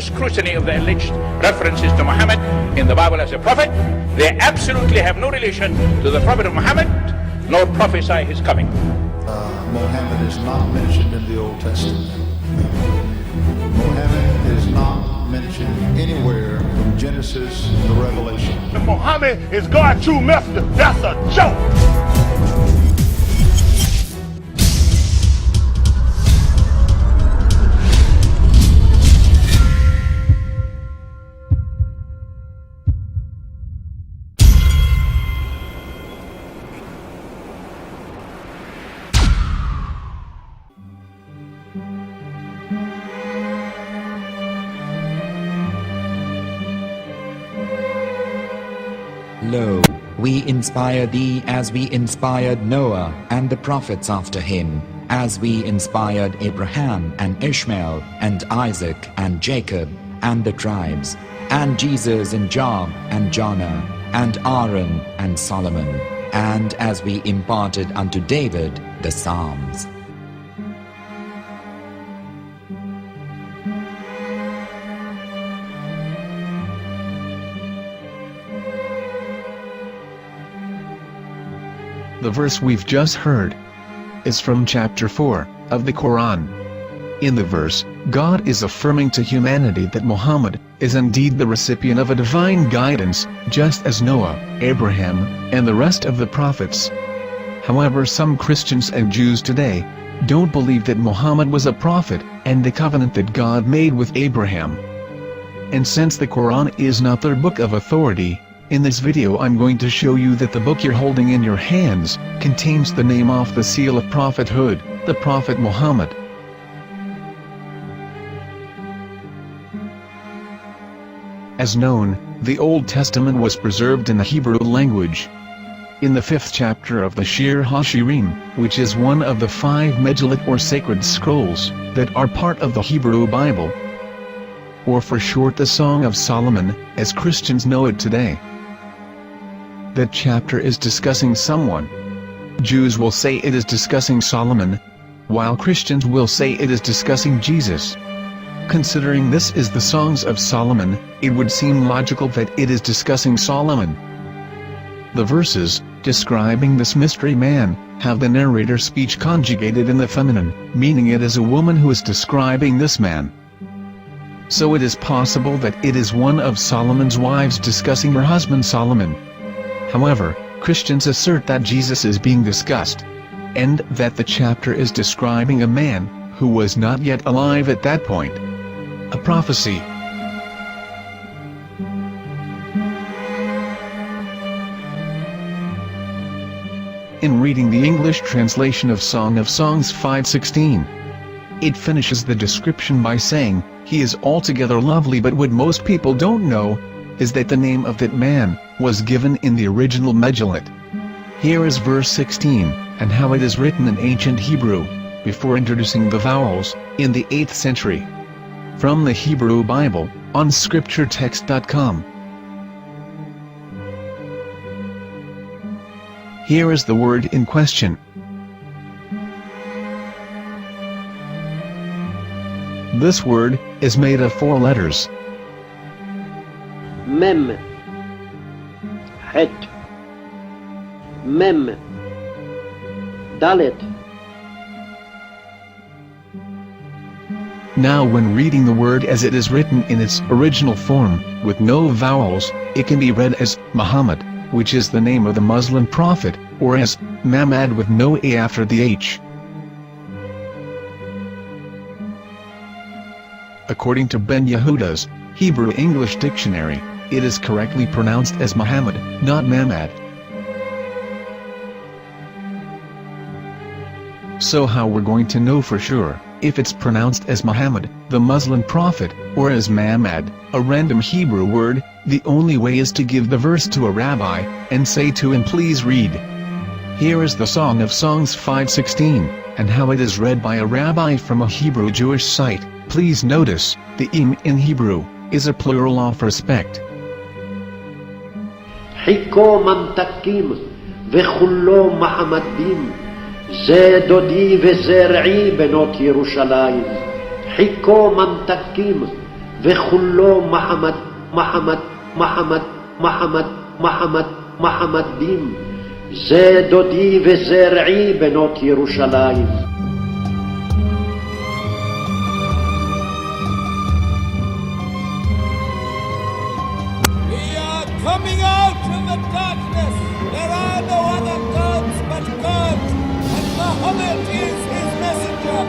scrutiny of the alleged references to Muhammad in the Bible as a prophet, they absolutely have no relation to the Prophet of Muhammad, nor prophesy his coming. Muhammad is not mentioned in the Old Testament. Muhammad is not mentioned anywhere from Genesis to Revelation. Muhammad is God's true messenger. That's a joke. Lo, we inspire thee as we inspired Noah and the prophets after him, as we inspired Abraham and Ishmael and Isaac and Jacob and the tribes, and Jesus and Job and Jonah and Aaron and Solomon, and as we imparted unto David the Psalms. The verse we've just heard is from chapter 4 of the Quran. In the verse, God is affirming to humanity that Muhammad is indeed the recipient of a divine guidance, just as Noah, Abraham, and the rest of the prophets. However, some Christians and Jews today don't believe that Muhammad was a prophet and the covenant that God made with Abraham. And since the Quran is not their book of authority, in this video I'm going to show you that the book you're holding in your hands contains the name off the seal of prophethood, the Prophet Muhammad. As known, the Old Testament was preserved in the Hebrew language. In the 5th chapter of the Shir HaShirim, which is one of the 5 Megillat or sacred scrolls that are part of the Hebrew Bible, or for short the Song of Solomon, as Christians know it today. That chapter is discussing someone. Jews will say it is discussing Solomon, while Christians will say it is discussing Jesus. Considering this is the Songs of Solomon, it would seem logical that it is discussing Solomon. The verses, describing this mystery man, have the narrator's speech conjugated in the feminine, meaning it is a woman who is describing this man. So it is possible that it is one of Solomon's wives discussing her husband Solomon. However, Christians assert that Jesus is being discussed, and that the chapter is describing a man who was not yet alive at that point. A prophecy. In reading the English translation of Song of Songs 5:16, it finishes the description by saying, "He is altogether lovely," but what most people don't know is that the name of that man was given in the original Megillat. Here is verse 16, and how it is written in ancient Hebrew, before introducing the vowels, in the 8th century. From the Hebrew Bible, on scripturetext.com. Here is the word in question. This word is made of 4 letters. Mem, Het, Mem, Dalet. Now when reading the word as it is written in its original form, with no vowels, it can be read as Muhammad, which is the name of the Muslim prophet, or as Mamad with no A after the H. According to Ben Yehuda's Hebrew English Dictionary, it is correctly pronounced as Muhammad, not Mamad. So how we're going to know for sure if it's pronounced as Muhammad, the Muslim prophet, or as Mamad, a random Hebrew word? The only way is to give the verse to a rabbi and say to him, "Please read." Here is the Song of Songs 5:16, and how it is read by a rabbi from a Hebrew Jewish site. Please notice, the im in Hebrew is a plural of respect. חיכו ממתקים וכולו מחמדים, זה דודי וזרעי בנות ירושלים. חיכו ממתקים וכולו מחמד, מחמד, מחמד, מחמד, מחמד, מחמדים. זה דודי וזה רעי בנות ירושלים. Coming out of the darkness, there are no other gods but God, and Muhammad is his messenger.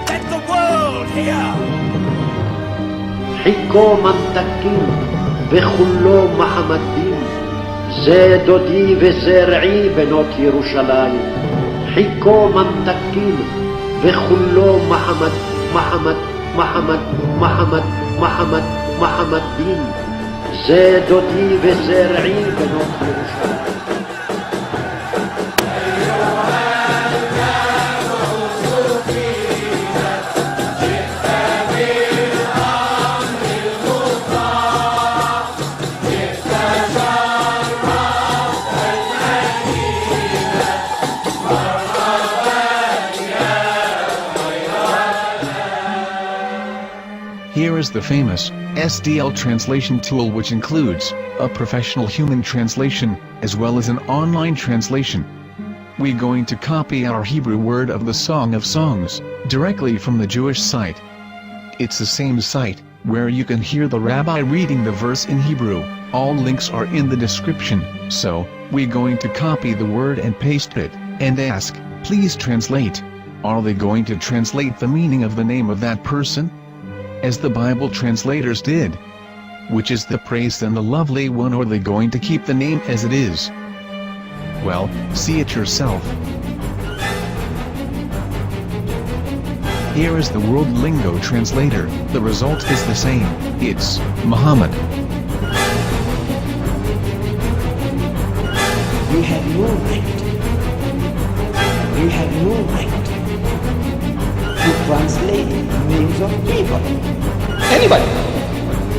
Let the world hear. חיכו ממתקים וכולו מחמדים. זה דודי וזה רעי בנות ירושלים. חיכו ממתקים וכולו מחמד, מחמד, מחמד, מחמד, מחמד, מחמדים. זה דודי וזה רעי בנות ירושלים. Here is the famous SDL translation tool, which includes a professional human translation, as well as an online translation. We're going to copy our Hebrew word of the Song of Songs, directly from the Jewish site. It's the same site, where you can hear the rabbi reading the verse in Hebrew. All links are in the description, so, we're going to copy the word and paste it, and ask, please translate. Are they going to translate the meaning of the name of that person? As the Bible translators did. Which is the praised and the lovely one, or are they going to keep the name as it is? Well, see it yourself. Here is the World Lingo Translator. The result is the same. It's Muhammad. You have no right. You have no right to translate names of people. Anybody.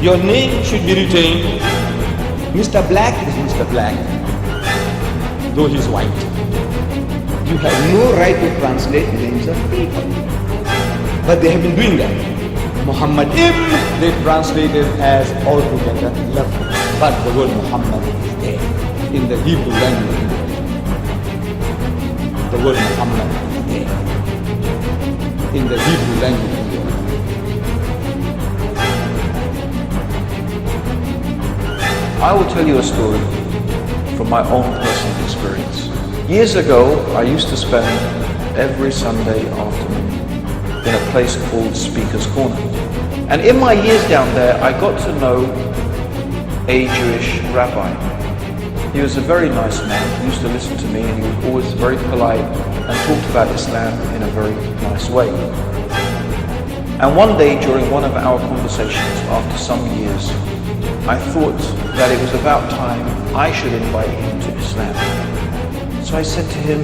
Your name should be retained. Mr. Black is Mr. Black, though he's white. You have no right to translate names of people. But they have been doing that. Muhammad they translated as altogether lovely. But the word Muhammad is there in the Hebrew language. The word Muhammad is there in the Hebrew language. I will tell you a story from my own personal experience. Years ago, I used to spend every Sunday afternoon in a place called Speaker's Corner. And in my years down there, I got to know a Jewish rabbi. He was a very nice man. He used to listen to me, and he was always very polite and talked about Islam in a very nice way. And one day during one of our conversations, after some years, I thought that it was about time I should invite him to Islam. So I said to him,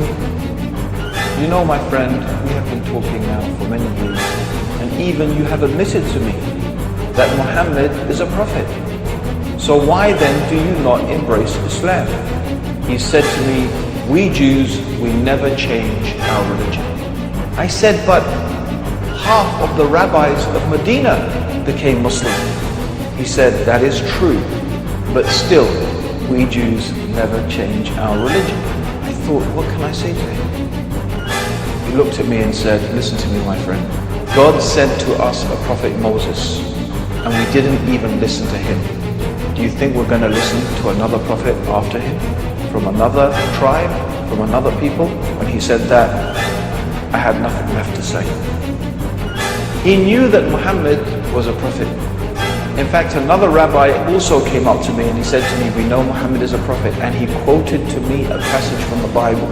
you know, my friend, we have been talking now for many years, and even you have admitted to me that Muhammad is a prophet. So why then do you not embrace Islam? He said to me, we Jews, we never change our religion. I said, but half of the rabbis of Medina became Muslim. He said, that is true, but still, we Jews never change our religion. I thought, what can I say to him? He looked at me and said, listen to me, my friend. God sent to us a prophet Moses, and we didn't even listen to him. Do you think we're going to listen to another prophet after him? From another tribe? From another people? When he said that, I had nothing left to say. He knew that Muhammad was a prophet. In fact, another rabbi also came up to me and he said to me, we know Muhammad is a prophet, and he quoted to me a passage from the Bible.